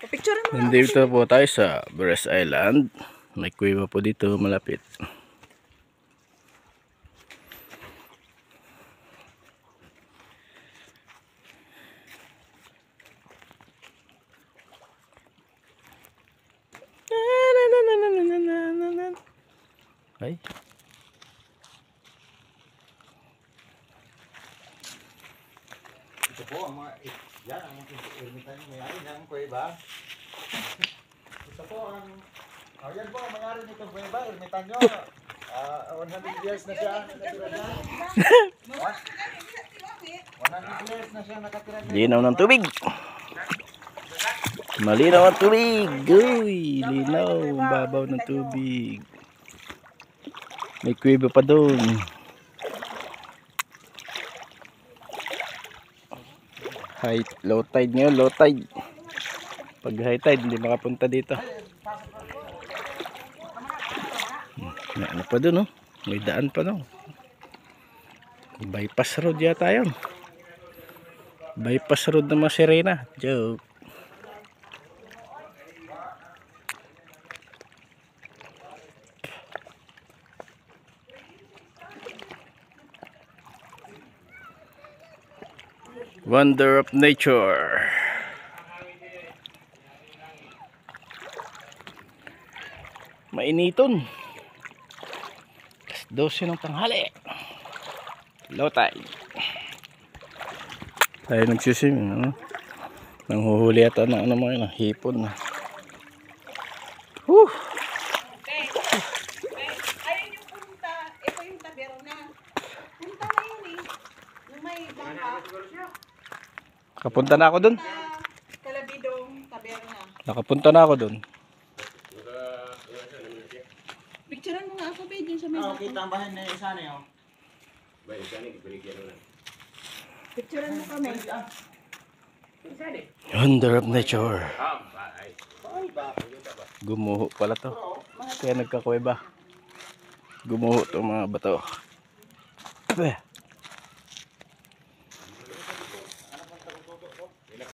Picture mo. Nandito po tayo sa Burres Island. May kuweba po dito malapit. Ay. Ito po ang mga yan ang ermitan niyo may ari ng kuweba. Ito po ang yan po ang may-ari nitong kuweba, ermitan niyo. 100 years na siya nakatira dyan. 100 years na siya nakatira dyan. Linaw ng tubig. Malinaw ang tubig. Uy, linaw. Babaw ng tubig. May kuweba pa doon. Low tide ngayon, low tide. Pag high tide, hindi makapunta dito. May ano pa doon, oh. May daan pa doon. Bypass road yata yun. Bypass road ng mga sirena. Joke. Wonder of nature. Mainiton. 12 ng tanghali. Low tide. Tayo nagsisiming, no? Nanghuhuli ata ng ano mga yun, hipon. Ayun yung punta. Ito yung taberna. Punta na yun eh. Yung may bangka. Nakapunta na ako dun. Kalabidong taberna. Nakapunta na ako dun. Picturean mo nga ako ba dyan sa may bangka. Kita ang bahay na isa na yun. Picturean mo kami. Wonder of nature. Gumuho pala to. Kaya nagkakuweba. Gumuho to mga bato.